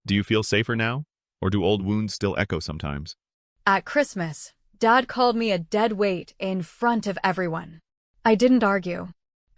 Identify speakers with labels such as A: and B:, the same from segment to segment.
A: Do you feel safer now? Or do old wounds still echo sometimes?
B: At Christmas, Dad called me a dead weight in front of everyone. I didn't argue.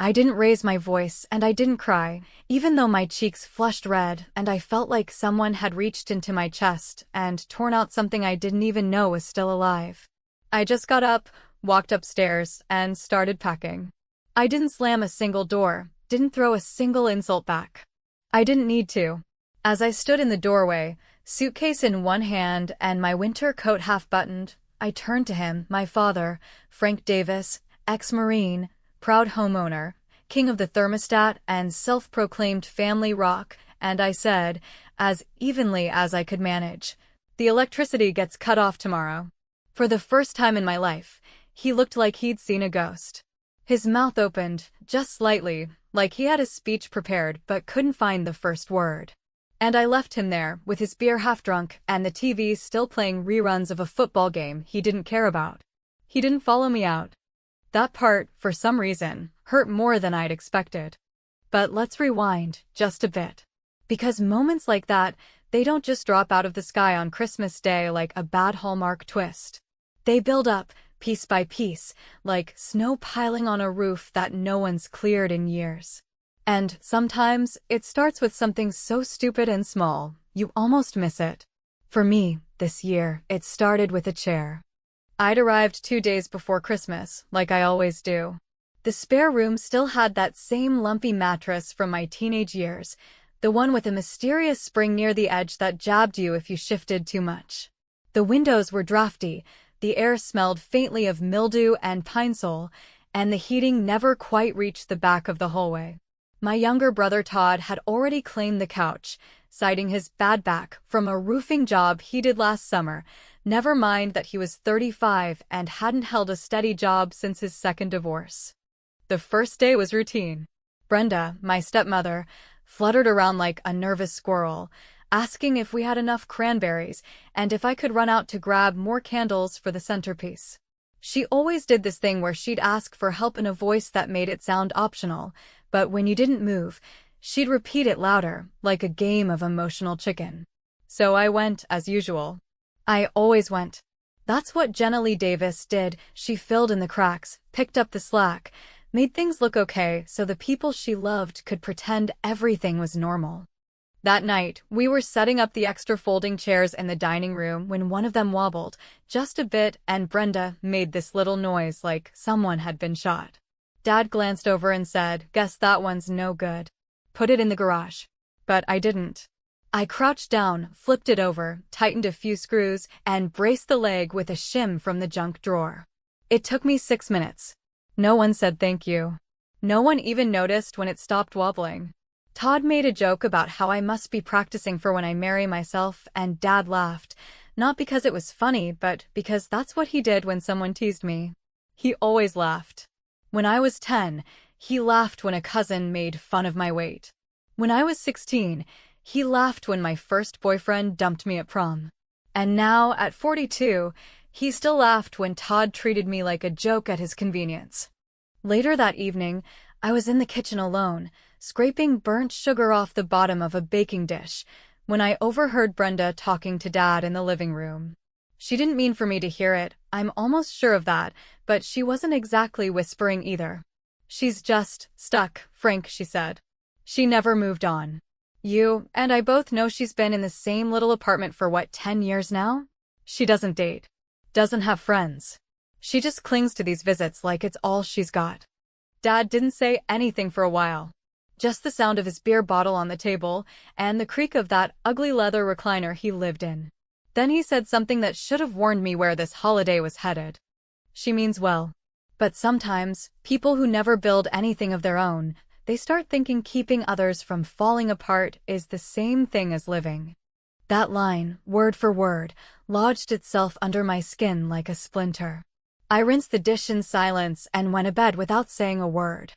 B: I didn't raise my voice, and I didn't cry, even though my cheeks flushed red and I felt like someone had reached into my chest and torn out something I didn't even know was still alive. I just got up, walked upstairs, and started packing. I didn't slam a single door, didn't throw a single insult back. I didn't need to. As I stood in the doorway, suitcase in one hand and my winter coat half buttoned, I turned to him, my father, Frank Davis, ex-Marine, proud homeowner, king of the thermostat and self-proclaimed family rock, and I said, as evenly as I could manage, "The electricity gets cut off tomorrow." For the first time in my life, he looked like he'd seen a ghost. His mouth opened, just slightly, like he had a speech prepared but couldn't find the first word. And I left him there, with his beer half drunk and the TV still playing reruns of a football game he didn't care about. He didn't follow me out. That part, for some reason, hurt more than I'd expected. But let's rewind, just a bit. Because moments like that, they don't just drop out of the sky on Christmas Day like a bad Hallmark twist. They build up, piece by piece, like snow piling on a roof that no one's cleared in years. And sometimes, it starts with something so stupid and small, you almost miss it. For me, this year, it started with a chair. I'd arrived 2 days before Christmas, like I always do. The spare room still had that same lumpy mattress from my teenage years, the one with a mysterious spring near the edge that jabbed you if you shifted too much. The windows were drafty, the air smelled faintly of mildew and pine sol, and the heating never quite reached the back of the hallway. My younger brother Todd had already claimed the couch, citing his bad back from a roofing job he did last summer, never mind that he was 35 and hadn't held a steady job since his second divorce. The first day was routine. Brenda, my stepmother, fluttered around like a nervous squirrel, asking if we had enough cranberries and if I could run out to grab more candles for the centerpiece. She always did this thing where she'd ask for help in a voice that made it sound optional, but when you didn't move, she'd repeat it louder, like a game of emotional chicken. So I went, as usual. I always went. That's what Jenna Lee Davis did. She filled in the cracks, picked up the slack, made things look okay so the people she loved could pretend everything was normal. That night, we were setting up the extra folding chairs in the dining room when one of them wobbled, just a bit, and Brenda made this little noise like someone had been shot. Dad glanced over and said, "Guess that one's no good. Put it in the garage." But I didn't. I crouched down, flipped it over, tightened a few screws, and braced the leg with a shim from the junk drawer. It took me 6 minutes. No one said thank you. No one even noticed when it stopped wobbling. Todd made a joke about how I must be practicing for when I marry myself, and Dad laughed, not because it was funny, but because that's what he did when someone teased me. He always laughed. When I was 10, he laughed when a cousin made fun of my weight. When I was 16, he laughed when my first boyfriend dumped me at prom. And now, at 42, he still laughed when Todd treated me like a joke at his convenience. Later that evening, I was in the kitchen alone, scraping burnt sugar off the bottom of a baking dish, when I overheard Brenda talking to Dad in the living room. She didn't mean for me to hear it, I'm almost sure of that, but she wasn't exactly whispering either. "She's just stuck, Frank," she said. "She never moved on. You and I both know she's been in the same little apartment for 10 years now? She doesn't date. Doesn't have friends. She just clings to these visits like it's all she's got." Dad didn't say anything for a while. Just the sound of his beer bottle on the table and the creak of that ugly leather recliner he lived in. Then he said something that should have warned me where this holiday was headed. "She means well. But sometimes, people who never build anything of their own, they start thinking keeping others from falling apart is the same thing as living." That line, word for word, lodged itself under my skin like a splinter. I rinsed the dish in silence and went to bed without saying a word.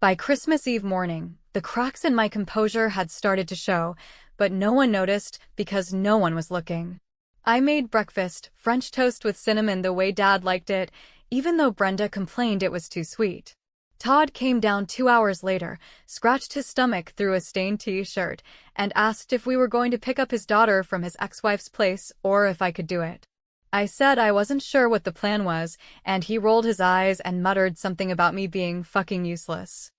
B: By Christmas Eve morning, the cracks in my composure had started to show, but no one noticed because no one was looking. I made breakfast, French toast with cinnamon the way Dad liked it, even though Brenda complained it was too sweet. Todd came down 2 hours later, scratched his stomach through a stained t-shirt, and asked if we were going to pick up his daughter from his ex-wife's place or if I could do it. I said I wasn't sure what the plan was, and he rolled his eyes and muttered something about me being fucking useless.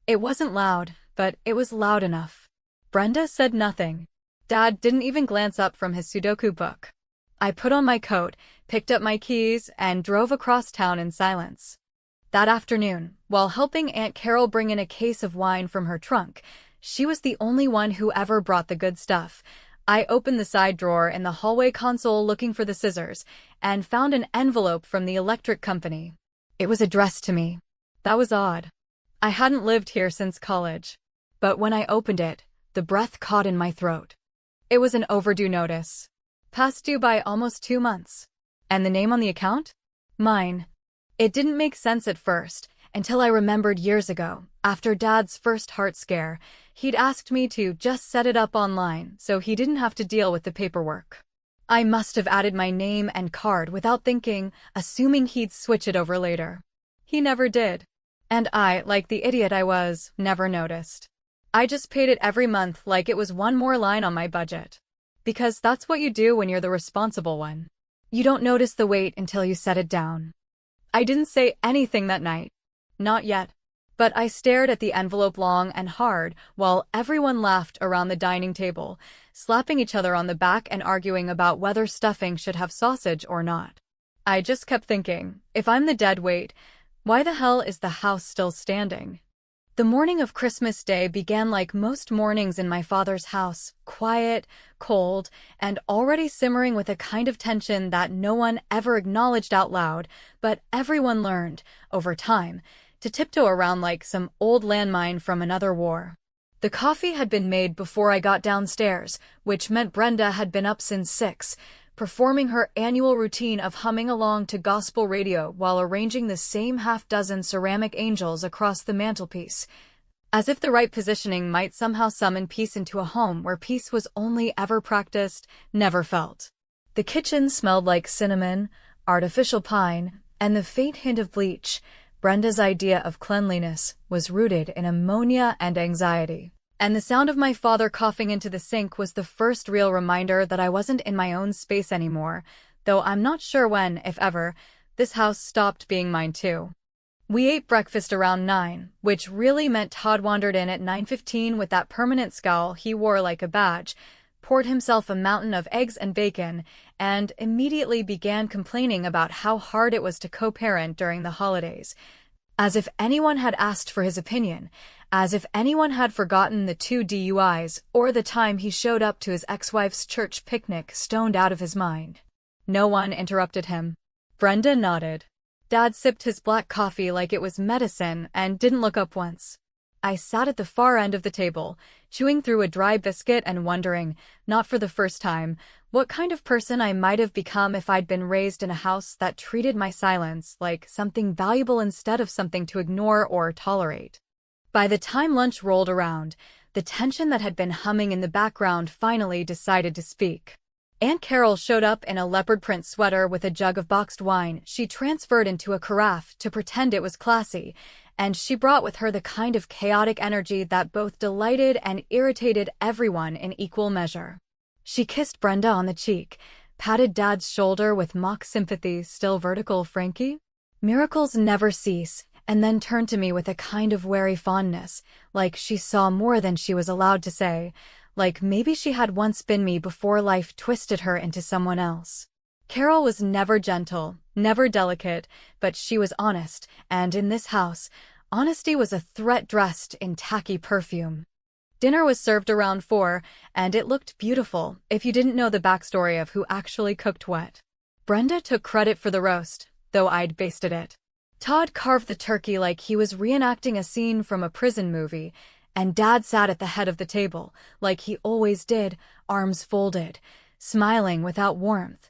B: It wasn't loud, but it was loud enough. Brenda said nothing. Dad didn't even glance up from his Sudoku book. I put on my coat, picked up my keys, and drove across town in silence. That afternoon, while helping Aunt Carol bring in a case of wine from her trunk, she was the only one who ever brought the good stuff. I opened the side drawer in the hallway console looking for the scissors, and found an envelope from the electric company. It was addressed to me. That was odd. I hadn't lived here since college. But when I opened it, the breath caught in my throat. It was an overdue notice. Past due by almost 2 months. And the name on the account? Mine. It didn't make sense at first, until I remembered years ago, after Dad's first heart scare, he'd asked me to just set it up online so he didn't have to deal with the paperwork. I must have added my name and card without thinking, assuming he'd switch it over later. He never did. And I, like the idiot I was, never noticed. I just paid it every month like it was one more line on my budget. Because that's what you do when you're the responsible one. You don't notice the weight until you set it down. I didn't say anything that night. Not yet. But I stared at the envelope long and hard while everyone laughed around the dining table, slapping each other on the back and arguing about whether stuffing should have sausage or not. I just kept thinking, if I'm the dead weight, why the hell is the house still standing? The morning of Christmas Day began like most mornings in my father's house, quiet, cold, and already simmering with a kind of tension that no one ever acknowledged out loud, but everyone learned, over time, to tiptoe around like some old landmine from another war. The coffee had been made before I got downstairs, which meant Brenda had been up since 6, performing her annual routine of humming along to gospel radio while arranging the same half-dozen ceramic angels across the mantelpiece, as if the right positioning might somehow summon peace into a home where peace was only ever practiced, never felt. The kitchen smelled like cinnamon, artificial pine, and the faint hint of bleach. Brenda's idea of cleanliness was rooted in ammonia and anxiety. And the sound of my father coughing into the sink was the first real reminder that I wasn't in my own space anymore, though I'm not sure when, if ever, this house stopped being mine too. We ate breakfast around 9, which really meant Todd wandered in at 9:15 with that permanent scowl he wore like a badge, poured himself a mountain of eggs and bacon, and immediately began complaining about how hard it was to co-parent during the holidays. As if anyone had asked for his opinion, as if anyone had forgotten the 2 DUIs or the time he showed up to his ex-wife's church picnic stoned out of his mind. No one interrupted him. Brenda nodded. Dad sipped his black coffee like it was medicine and didn't look up once. I sat at the far end of the table, chewing through a dry biscuit and wondering, not for the first time, what kind of person I might have become if I'd been raised in a house that treated my silence like something valuable instead of something to ignore or tolerate. By the time lunch rolled around, the tension that had been humming in the background finally decided to speak. Aunt Carol showed up in a leopard print sweater with a jug of boxed wine she transferred into a carafe to pretend it was classy, and she brought with her the kind of chaotic energy that both delighted and irritated everyone in equal measure. She kissed Brenda on the cheek, patted Dad's shoulder with mock sympathy, still vertical, Frankie? Miracles never cease, and then turned to me with a kind of wary fondness, like she saw more than she was allowed to say, like maybe she had once been me before life twisted her into someone else. Carol was never gentle, never delicate, but she was honest, and in this house, honesty was a threat dressed in tacky perfume. Dinner was served around 4, and it looked beautiful if you didn't know the backstory of who actually cooked what. Brenda took credit for the roast, though I'd basted it. Todd carved the turkey like he was reenacting a scene from a prison movie, and Dad sat at the head of the table, like he always did, arms folded, smiling without warmth,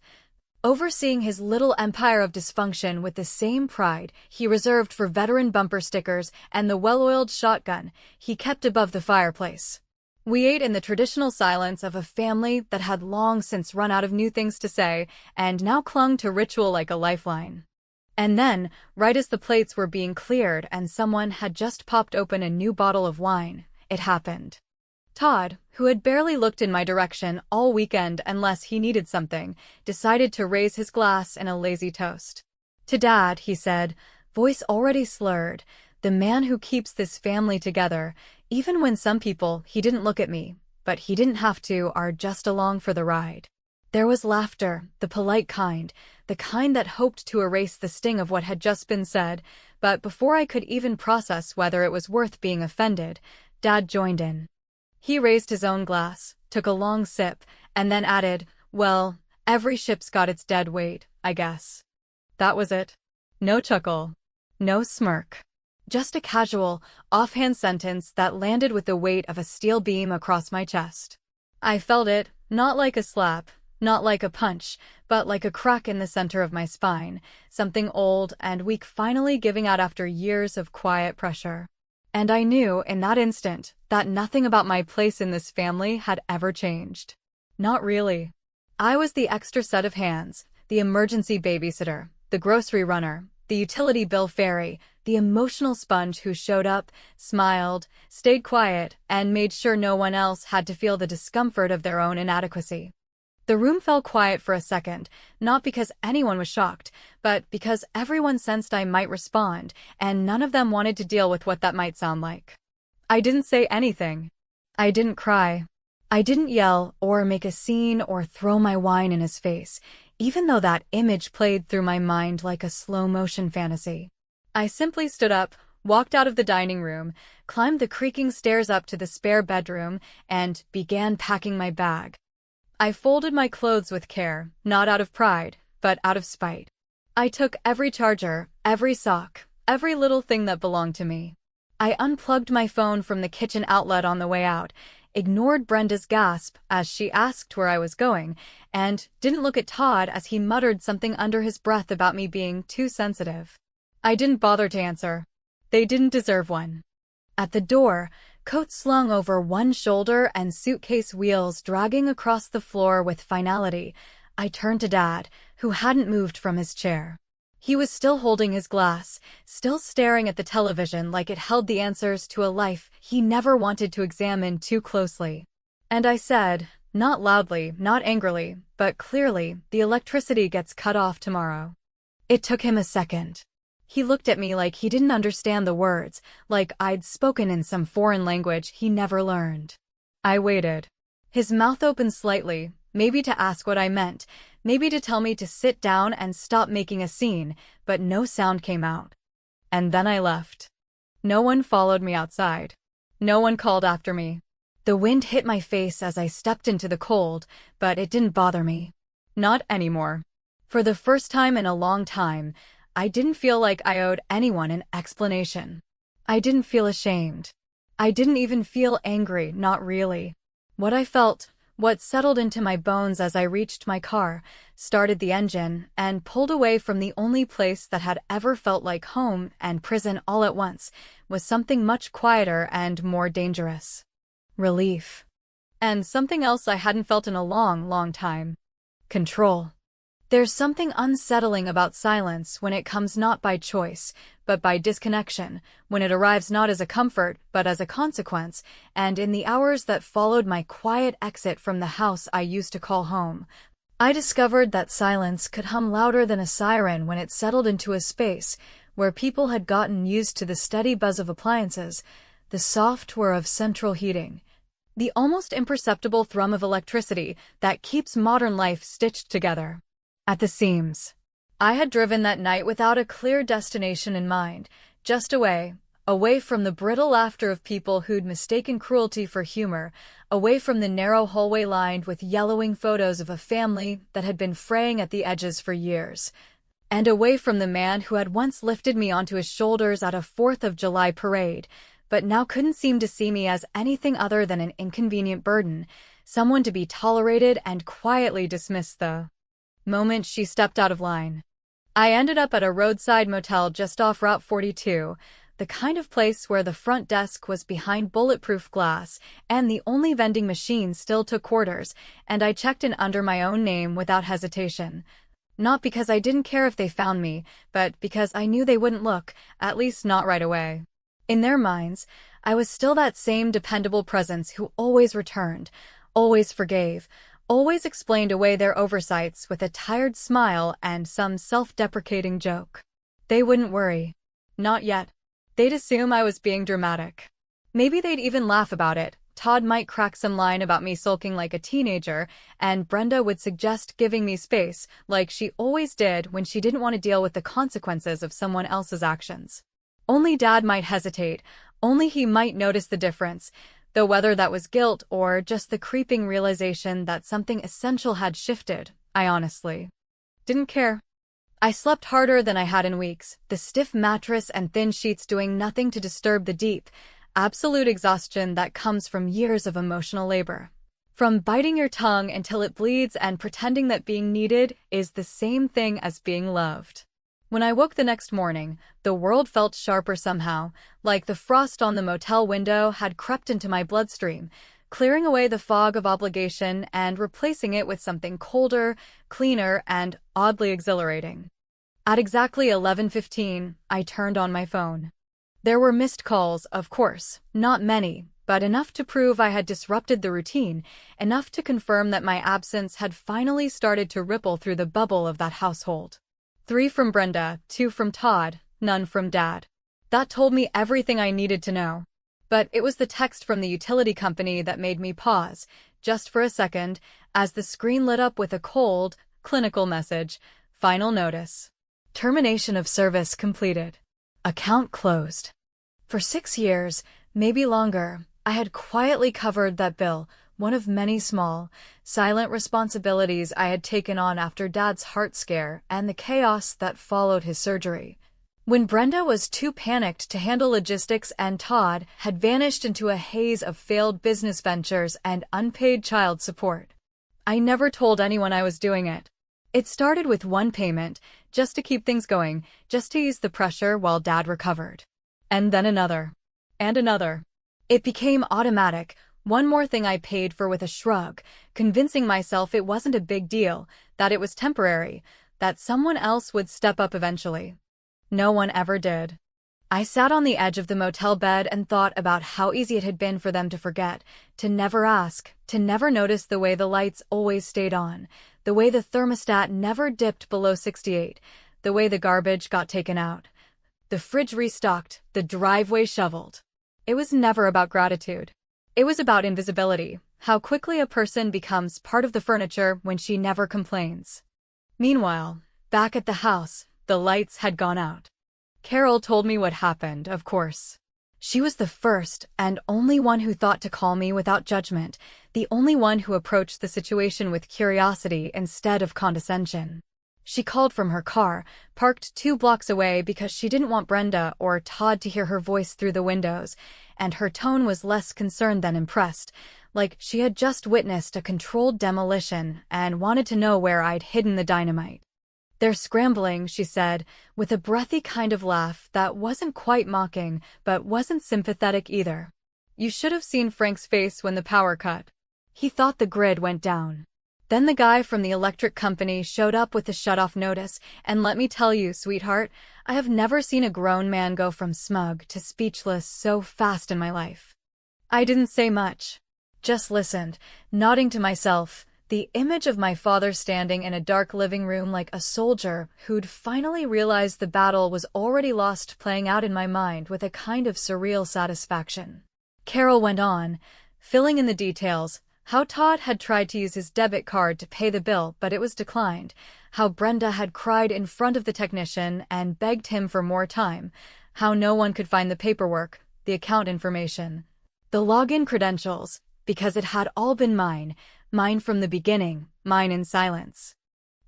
B: overseeing his little empire of dysfunction with the same pride he reserved for veteran bumper stickers and the well-oiled shotgun he kept above the fireplace. We ate in the traditional silence of a family that had long since run out of new things to say and now clung to ritual like a lifeline. And then, right as the plates were being cleared and someone had just popped open a new bottle of wine, it happened. Todd, who had barely looked in my direction all weekend unless he needed something, decided to raise his glass in a lazy toast. To Dad, he said, voice already slurred, the man who keeps this family together, even when some people, he didn't look at me, but he didn't have to, are just along for the ride. There was laughter, the polite kind, the kind that hoped to erase the sting of what had just been said, but before I could even process whether it was worth being offended, Dad joined in. He raised his own glass, took a long sip, and then added, well, every ship's got its dead weight, I guess. That was it. No chuckle. No smirk. Just a casual, offhand sentence that landed with the weight of a steel beam across my chest. I felt it, not like a slap, not like a punch, but like a crack in the center of my spine, something old and weak finally giving out after years of quiet pressure. And I knew, in that instant, that nothing about my place in this family had ever changed. Not really. I was the extra set of hands, the emergency babysitter, the grocery runner, the utility bill fairy, the emotional sponge who showed up, smiled, stayed quiet, and made sure no one else had to feel the discomfort of their own inadequacy. The room fell quiet for a second, not because anyone was shocked, but because everyone sensed I might respond, and none of them wanted to deal with what that might sound like. I didn't say anything. I didn't cry. I didn't yell or make a scene or throw my wine in his face, even though that image played through my mind like a slow-motion fantasy. I simply stood up, walked out of the dining room, climbed the creaking stairs up to the spare bedroom, and began packing my bag. I folded my clothes with care, not out of pride, but out of spite. I took every charger, every sock, every little thing that belonged to me. I unplugged my phone from the kitchen outlet on the way out, ignored Brenda's gasp as she asked where I was going, and didn't look at Todd as he muttered something under his breath about me being too sensitive. I didn't bother to answer. They didn't deserve one. At the door, coat slung over one shoulder and suitcase wheels dragging across the floor with finality, I turned to Dad, who hadn't moved from his chair. He was still holding his glass, still staring at the television like it held the answers to a life he never wanted to examine too closely. And I said, not loudly, not angrily, but clearly, the electricity gets cut off tomorrow. It took him a second. He looked at me like he didn't understand the words, like I'd spoken in some foreign language he never learned. I waited. His mouth opened slightly, maybe to ask what I meant, maybe to tell me to sit down and stop making a scene, but no sound came out. And then I left. No one followed me outside. No one called after me. The wind hit my face as I stepped into the cold, but it didn't bother me. Not anymore. For the first time in a long time, I didn't feel like I owed anyone an explanation. I didn't feel ashamed. I didn't even feel angry, not really. What I felt, what settled into my bones as I reached my car, started the engine, and pulled away from the only place that had ever felt like home and prison all at once, was something much quieter and more dangerous. Relief. And something else I hadn't felt in a long, long time. Control. There's something unsettling about silence when it comes not by choice, but by disconnection, when it arrives not as a comfort, but as a consequence, and in the hours that followed my quiet exit from the house I used to call home, I discovered that silence could hum louder than a siren when it settled into a space where people had gotten used to the steady buzz of appliances, the soft whir of central heating, the almost imperceptible thrum of electricity that keeps modern life stitched together. At the seams. I had driven that night without a clear destination in mind, just away from the brittle laughter of people who'd mistaken cruelty for humor, away from the narrow hallway lined with yellowing photos of a family that had been fraying at the edges for years, and away from the man who had once lifted me onto his shoulders at a 4th of July parade, but now couldn't seem to see me as anything other than an inconvenient burden, someone to be tolerated and quietly dismissed the moment she stepped out of line. I ended up at a roadside motel just off Route 42, the kind of place where the front desk was behind bulletproof glass and the only vending machine still took quarters, and I checked in under my own name without hesitation. Not because I didn't care if they found me, but because I knew they wouldn't look, at least not right away. In their minds, I was still that same dependable presence who always returned, always forgave, always explained away their oversights with a tired smile and some self-deprecating joke. They wouldn't worry. Not yet. They'd assume I was being dramatic. Maybe they'd even laugh about it. Todd might crack some line about me sulking like a teenager, and Brenda would suggest giving me space, like she always did when she didn't want to deal with the consequences of someone else's actions. Only Dad might hesitate, only he might notice the difference, though whether that was guilt or just the creeping realization that something essential had shifted, I honestly didn't care. I slept harder than I had in weeks, the stiff mattress and thin sheets doing nothing to disturb the deep, absolute exhaustion that comes from years of emotional labor. From biting your tongue until it bleeds and pretending that being needed is the same thing as being loved. When I woke the next morning, the world felt sharper somehow, like the frost on the motel window had crept into my bloodstream, clearing away the fog of obligation and replacing it with something colder, cleaner, and oddly exhilarating. At exactly 11:15, I turned on my phone. There were missed calls, of course, not many, but enough to prove I had disrupted the routine, enough to confirm that my absence had finally started to ripple through the bubble of that household. 3 from Brenda, 2 from Todd, none from Dad. That told me everything I needed to know. But it was the text from the utility company that made me pause, just for a second, as the screen lit up with a cold, clinical message. Final notice. Termination of service completed. Account closed. For 6 years, maybe longer, I had quietly covered that bill, one of many small, silent responsibilities I had taken on after Dad's heart scare and the chaos that followed his surgery. When Brenda was too panicked to handle logistics and Todd had vanished into a haze of failed business ventures and unpaid child support. I never told anyone I was doing it. It started with one payment, just to keep things going, just to ease the pressure while Dad recovered. And then another. And another. It became automatic, one more thing I paid for with a shrug, convincing myself it wasn't a big deal, that it was temporary, that someone else would step up eventually. No one ever did. I sat on the edge of the motel bed and thought about how easy it had been for them to forget, to never ask, to never notice the way the lights always stayed on, the way the thermostat never dipped below 68, the way the garbage got taken out, the fridge restocked, the driveway shoveled. It was never about gratitude. It was about invisibility, how quickly a person becomes part of the furniture when she never complains. Meanwhile, back at the house, the lights had gone out. Carol told me what happened, of course. She was the first and only one who thought to call me without judgment, the only one who approached the situation with curiosity instead of condescension. She called from her car, parked 2 blocks away because she didn't want Brenda or Todd to hear her voice through the windows, and her tone was less concerned than impressed, like she had just witnessed a controlled demolition and wanted to know where I'd hidden the dynamite. "They're scrambling," she said, with a breathy kind of laugh that wasn't quite mocking, but wasn't sympathetic either. You should have seen Frank's face when the power cut. He thought the grid went down. Then the guy from the electric company showed up with the shut-off notice, and let me tell you, sweetheart, I have never seen a grown man go from smug to speechless so fast in my life. I didn't say much. Just listened, nodding to myself, the image of my father standing in a dark living room like a soldier who'd finally realized the battle was already lost playing out in my mind with a kind of surreal satisfaction. Carol went on, filling in the details, how Todd had tried to use his debit card to pay the bill but it was declined, how Brenda had cried in front of the technician and begged him for more time, how no one could find the paperwork, the account information, the login credentials, because it had all been mine from the beginning, mine in silence.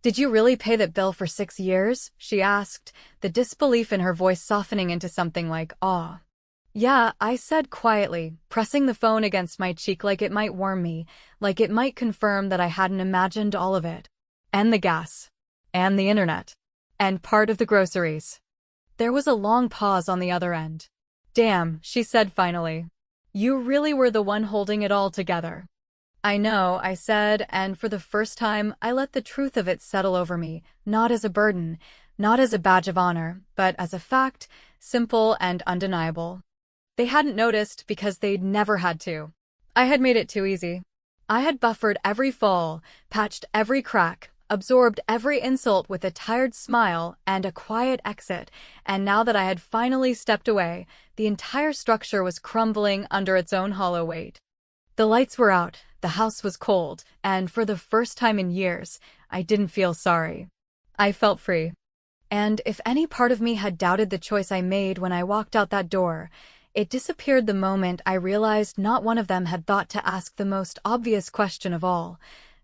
B: "Did you really pay that bill for 6 years?" she asked, the disbelief in her voice softening into something like awe. "Yeah," I said quietly, pressing the phone against my cheek like it might warm me, like it might confirm that I hadn't imagined all of it. "And the gas. And the internet. And part of the groceries." There was a long pause on the other end. "Damn," she said finally. "You really were the one holding it all together." I know, I said, and for the first time, I let the truth of it settle over me, not as a burden, not as a badge of honor, but as a fact, simple and undeniable. They hadn't noticed because they'd never had to. I had made it too easy. I had buffered every fall, patched every crack, absorbed every insult with a tired smile and a quiet exit, and now that I had finally stepped away, the entire structure was crumbling under its own hollow weight. The lights were out, the house was cold, and for the first time in years, I didn't feel sorry. I felt free. And if any part of me had doubted the choice I made when I walked out that door, it disappeared the moment I realized not one of them had thought to ask the most obvious question of all.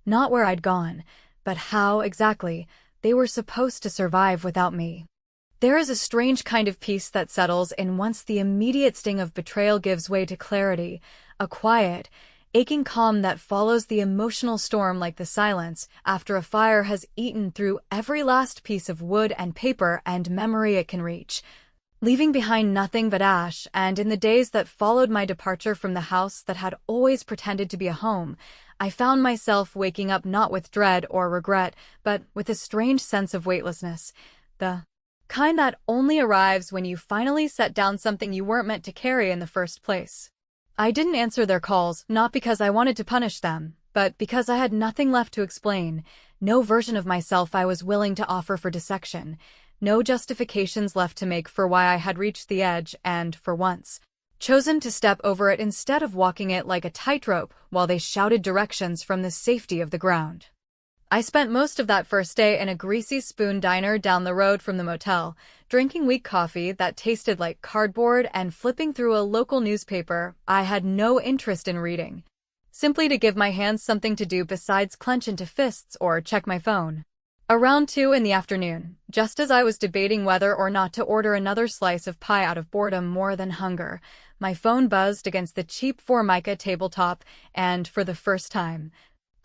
B: Not where I'd gone, but how, exactly, they were supposed to survive without me. There is a strange kind of peace that settles in once the immediate sting of betrayal gives way to clarity, a quiet, aching calm that follows the emotional storm like the silence after a fire has eaten through every last piece of wood and paper and memory it can reach, leaving behind nothing but ash. And in the days that followed my departure from the house that had always pretended to be a home, I found myself waking up not with dread or regret, but with a strange sense of weightlessness, the kind that only arrives when you finally set down something you weren't meant to carry in the first place. I didn't answer their calls, not because I wanted to punish them, but because I had nothing left to explain, no version of myself I was willing to offer for dissection, no justifications left to make for why I had reached the edge and, for once, chosen to step over it instead of walking it like a tightrope while they shouted directions from the safety of the ground. I spent most of that first day in a greasy spoon diner down the road from the motel, drinking weak coffee that tasted like cardboard and flipping through a local newspaper I had no interest in reading, simply to give my hands something to do besides clench into fists or check my phone. Around 2 in the afternoon, just as I was debating whether or not to order another slice of pie out of boredom more than hunger, my phone buzzed against the cheap Formica tabletop, and for the first time,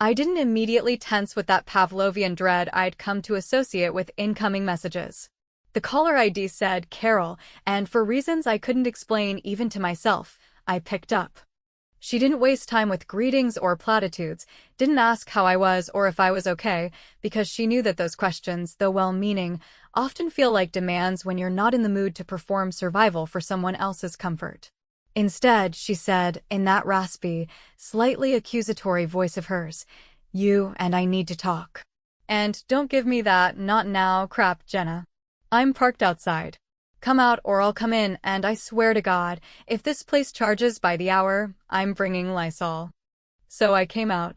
B: I didn't immediately tense with that Pavlovian dread I'd come to associate with incoming messages. The caller ID said Carol, and for reasons I couldn't explain even to myself, I picked up. She didn't waste time with greetings or platitudes, didn't ask how I was or if I was okay, because she knew that those questions, though well-meaning, often feel like demands when you're not in the mood to perform survival for someone else's comfort. Instead, she said, in that raspy, slightly accusatory voice of hers, "You and I need to talk. And don't give me that 'not now' crap, Jenna. I'm parked outside. Come out or I'll come in, and I swear to God, if this place charges by the hour, I'm bringing Lysol." So I came out.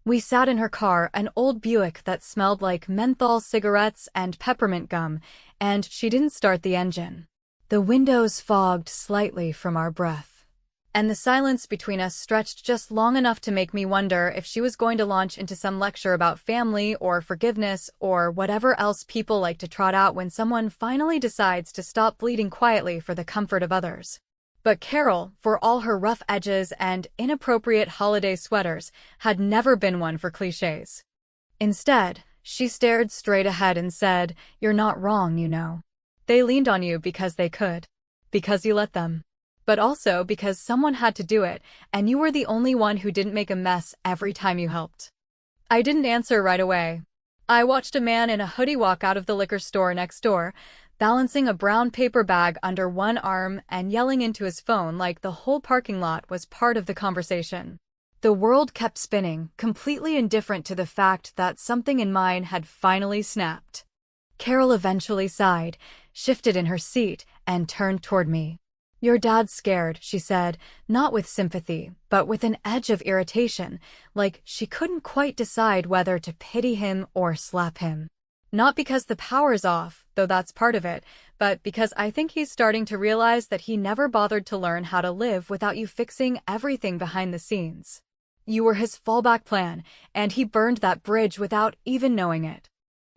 B: We sat in her car, an old Buick that smelled like menthol cigarettes and peppermint gum, and she didn't start the engine. The windows fogged slightly from our breath, and the silence between us stretched just long enough to make me wonder if she was going to launch into some lecture about family or forgiveness or whatever else people like to trot out when someone finally decides to stop bleeding quietly for the comfort of others. But Carol, for all her rough edges and inappropriate holiday sweaters, had never been one for cliches. Instead, she stared straight ahead and said, "You're not wrong, you know. They leaned on you because they could. Because you let them. But also because someone had to do it, and you were the only one who didn't make a mess every time you helped." I didn't answer right away. I watched a man in a hoodie walk out of the liquor store next door, balancing a brown paper bag under one arm and yelling into his phone like the whole parking lot was part of the conversation. The world kept spinning, completely indifferent to the fact that something in mine had finally snapped. Carol eventually sighed, shifted in her seat, and turned toward me. "Your dad's scared," she said, not with sympathy, but with an edge of irritation, like she couldn't quite decide whether to pity him or slap him. Not because the power's off, though that's part of it, but because I think he's starting to realize that he never bothered to learn how to live without you fixing everything behind the scenes. You were his fallback plan, and he burned that bridge without even knowing it.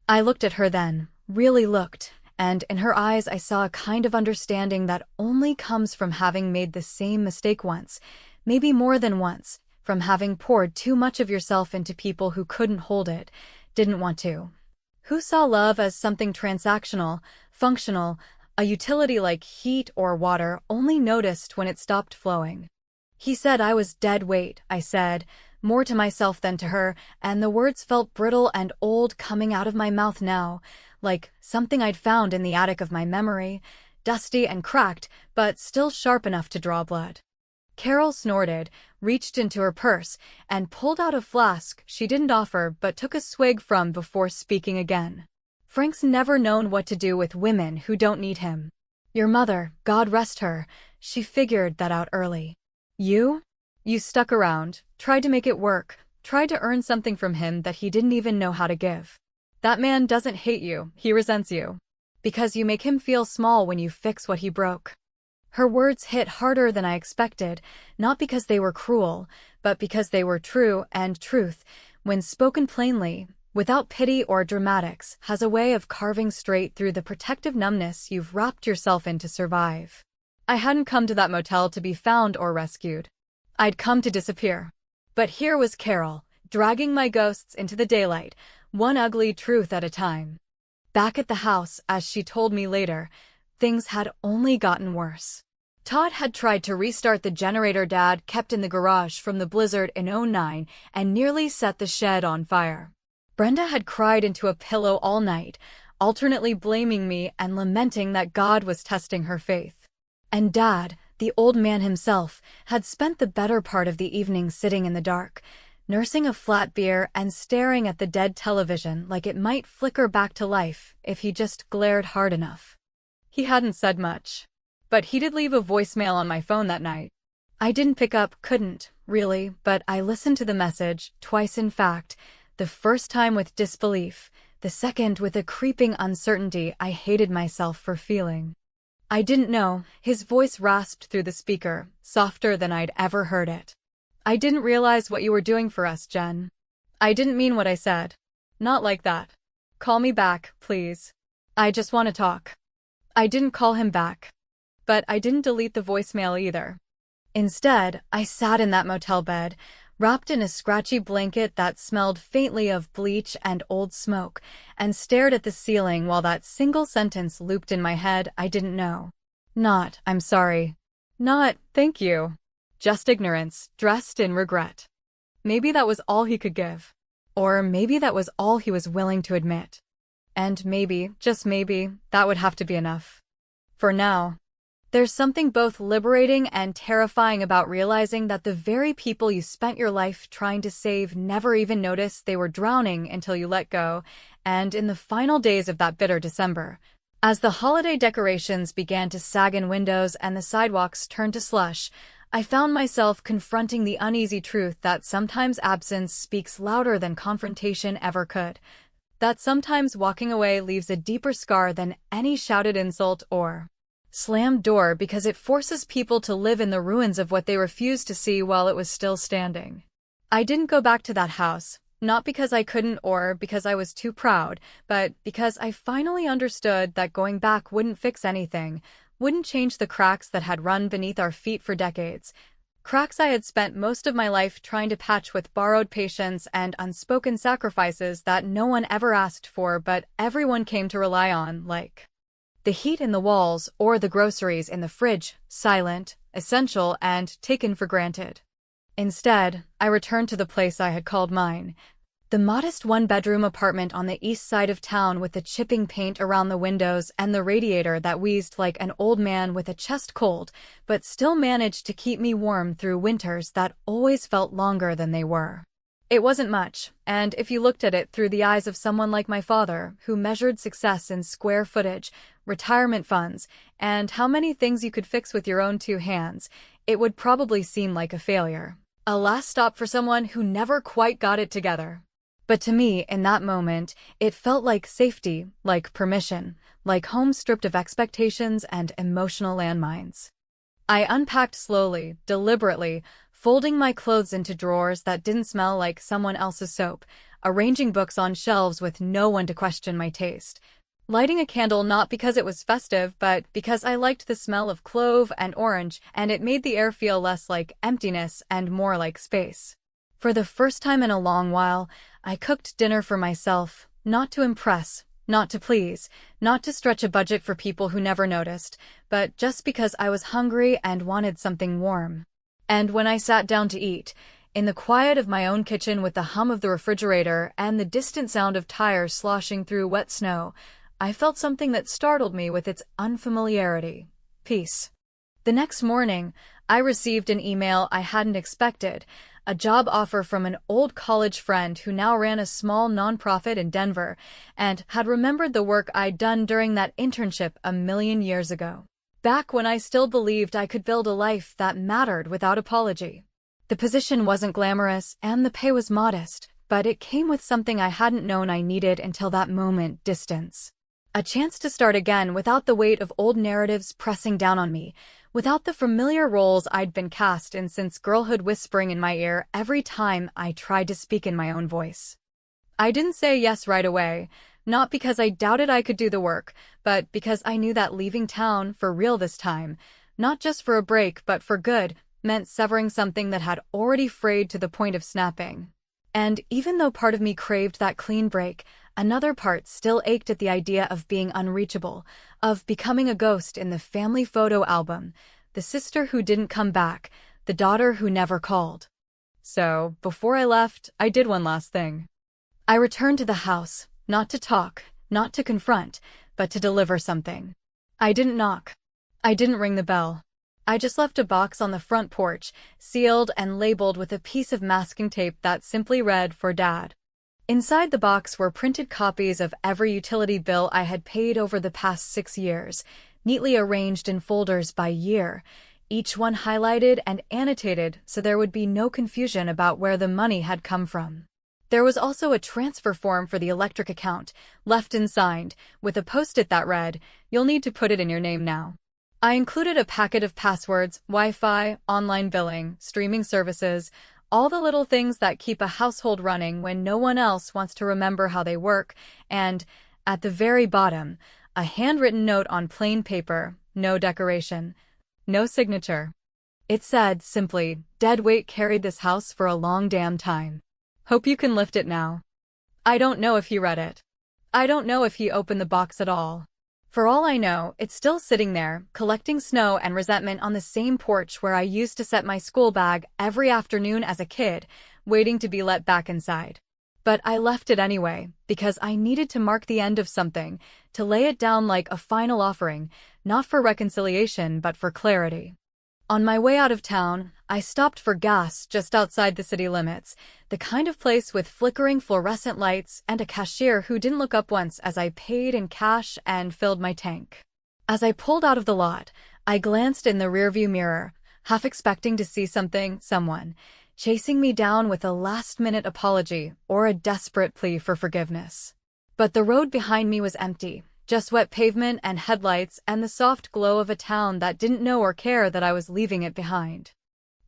B: I looked at her then, really looked, and in her eyes I saw a kind of understanding that only comes from having made the same mistake once, maybe more than once, from having poured too much of yourself into people who couldn't hold it, didn't want to. Who saw love as something transactional, functional, a utility like heat or water only noticed when it stopped flowing. "He said I was dead weight," I said, more to myself than to her, and the words felt brittle and old coming out of my mouth now, like something I'd found in the attic of my memory, dusty and cracked, but still sharp enough to draw blood. Carol snorted, reached into her purse, and pulled out a flask she didn't offer but took a swig from before speaking again. Frank's never known what to do with women who don't need him. Your mother, God rest her, she figured that out early. You? You stuck around, tried to make it work, tried to earn something from him that he didn't even know how to give. That man doesn't hate you, he resents you. Because you make him feel small when you fix what he broke. Her words hit harder than I expected, not because they were cruel, but because they were true, and truth, when spoken plainly, without pity or dramatics, has a way of carving straight through the protective numbness you've wrapped yourself in to survive. I hadn't come to that motel to be found or rescued. I'd come to disappear. But here was Carol, dragging my ghosts into the daylight, one ugly truth at a time. Back at the house, as she told me later, things had only gotten worse. Todd had tried to restart the generator Dad kept in the garage from the blizzard in '09 and nearly set the shed on fire. Brenda had cried into a pillow all night, alternately blaming me and lamenting that God was testing her faith. And Dad, the old man himself, had spent the better part of the evening sitting in the dark, nursing a flat beer and staring at the dead television like it might flicker back to life if he just glared hard enough. He hadn't said much. But he did leave a voicemail on my phone that night. I didn't pick up, couldn't, really, but I listened to the message, twice in fact, the first time with disbelief, the second with a creeping uncertainty I hated myself for feeling. I didn't know, his voice rasped through the speaker, softer than I'd ever heard it. I didn't realize what you were doing for us, Jen. I didn't mean what I said. Not like that. Call me back, please. I just want to talk. I didn't call him back. But I didn't delete the voicemail either. Instead, I sat in that motel bed, wrapped in a scratchy blanket that smelled faintly of bleach and old smoke, and stared at the ceiling while that single sentence looped in my head I didn't know. Not, I'm sorry. Not, thank you. Just ignorance, dressed in regret. Maybe that was all he could give. Or maybe that was all he was willing to admit. And maybe, just maybe, that would have to be enough. For now. There's something both liberating and terrifying about realizing that the very people you spent your life trying to save never even noticed they were drowning until you let go, and in the final days of that bitter December, as the holiday decorations began to sag in windows and the sidewalks turned to slush, I found myself confronting the uneasy truth that sometimes absence speaks louder than confrontation ever could, that sometimes walking away leaves a deeper scar than any shouted insult or slammed door because it forces people to live in the ruins of what they refused to see while it was still standing. I didn't go back to that house, not because I couldn't or because I was too proud, but because I finally understood that going back wouldn't fix anything, wouldn't change the cracks that had run beneath our feet for decades. Cracks I had spent most of my life trying to patch with borrowed patience and unspoken sacrifices that no one ever asked for but everyone came to rely on, like the heat in the walls or the groceries in the fridge, silent, essential, and taken for granted. Instead, I returned to the place I had called mine, the modest one-bedroom apartment on the east side of town with the chipping paint around the windows and the radiator that wheezed like an old man with a chest cold, but still managed to keep me warm through winters that always felt longer than they were. It wasn't much, and if you looked at it through the eyes of someone like my father, who measured success in square footage, retirement funds, and how many things you could fix with your own two hands, it would probably seem like a failure. A last stop for someone who never quite got it together. But to me, in that moment, it felt like safety, like permission, like home stripped of expectations and emotional landmines. I unpacked slowly, deliberately, folding my clothes into drawers that didn't smell like someone else's soap, arranging books on shelves with no one to question my taste, lighting a candle not because it was festive but because I liked the smell of clove and orange and it made the air feel less like emptiness and more like space. For the first time in a long while, I cooked dinner for myself, not to impress, not to please, not to stretch a budget for people who never noticed, but just because I was hungry and wanted something warm. And when I sat down to eat, In the quiet of my own kitchen with the hum of the refrigerator and the distant sound of tires sloshing through wet snow, I felt something that startled me with its unfamiliarity. Peace. The next morning, I received an email I hadn't expected, a job offer from an old college friend who now ran a small nonprofit in Denver and had remembered the work I'd done during that internship a million years ago, back when I still believed I could build a life that mattered without apology. The position wasn't glamorous and the pay was modest, but it came with something I hadn't known I needed until that moment: distance. A chance to start again without the weight of old narratives pressing down on me, without the familiar roles I'd been cast in since girlhood whispering in my ear every time I tried to speak in my own voice. I didn't say yes right away, not because I doubted I could do the work, but because I knew that leaving town for real this time, not just for a break but for good, meant severing something that had already frayed to the point of snapping. And even though part of me craved that clean break, another part still ached at the idea of being unreachable, of becoming a ghost in the family photo album, the sister who didn't come back, the daughter who never called. So, before I left, I did one last thing. I returned to the house, not to talk, not to confront, but to deliver something. I didn't knock. I didn't ring the bell. I just left a box on the front porch, sealed and labeled with a piece of masking tape that simply read, "For Dad." Inside the box were printed copies of every utility bill I had paid over the past 6 years, neatly arranged in folders by year, each one highlighted and annotated so there would be no confusion about where the money had come from. There was also a transfer form for the electric account, left unsigned, with a post-it that read, "You'll need to put it in your name now." I included a packet of passwords, Wi-Fi, online billing, streaming services, all the little things that keep a household running when no one else wants to remember how they work, and, at the very bottom, a handwritten note on plain paper, no decoration, no signature. It said, simply, "Dead weight carried this house for a long damn time. Hope you can lift it now." I don't know if he read it. I don't know if he opened the box at all. For all I know, it's still sitting there, collecting snow and resentment on the same porch where I used to set my school bag every afternoon as a kid, waiting to be let back inside. But I left it anyway, because I needed to mark the end of something, to lay it down like a final offering, not for reconciliation but for clarity. On my way out of town, I stopped for gas just outside the city limits, the kind of place with flickering fluorescent lights and a cashier who didn't look up once as I paid in cash and filled my tank. As I pulled out of the lot, I glanced in the rearview mirror, half expecting to see someone, chasing me down with a last-minute apology or a desperate plea for forgiveness. But the road behind me was empty. Just wet pavement and headlights and the soft glow of a town that didn't know or care that I was leaving it behind.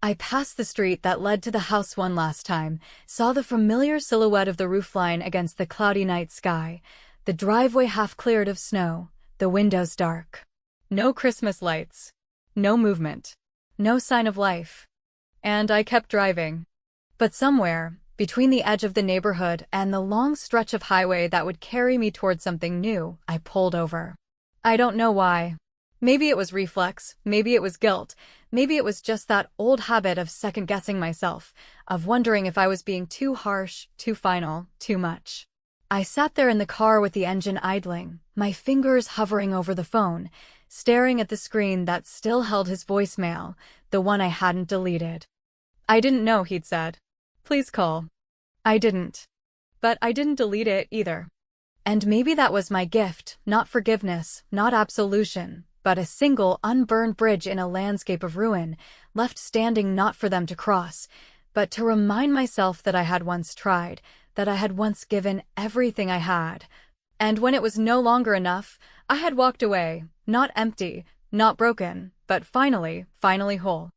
B: I passed the street that led to the house one last time, saw the familiar silhouette of the roofline against the cloudy night sky, the driveway half cleared of snow, the windows dark. No Christmas lights. No movement. No sign of life. And I kept driving. But somewhere, between the edge of the neighborhood and the long stretch of highway that would carry me toward something new, I pulled over. I don't know why. Maybe it was reflex, maybe it was guilt, maybe it was just that old habit of second-guessing myself, of wondering if I was being too harsh, too final, too much. I sat there in the car with the engine idling, my fingers hovering over the phone, staring at the screen that still held his voicemail, the one I hadn't deleted. "I didn't know," he'd said. "Please call." I didn't. But I didn't delete it either. And maybe that was my gift, not forgiveness, not absolution, but a single unburned bridge in a landscape of ruin, left standing not for them to cross, but to remind myself that I had once tried, that I had once given everything I had. And when it was no longer enough, I had walked away, not empty, not broken, but finally whole.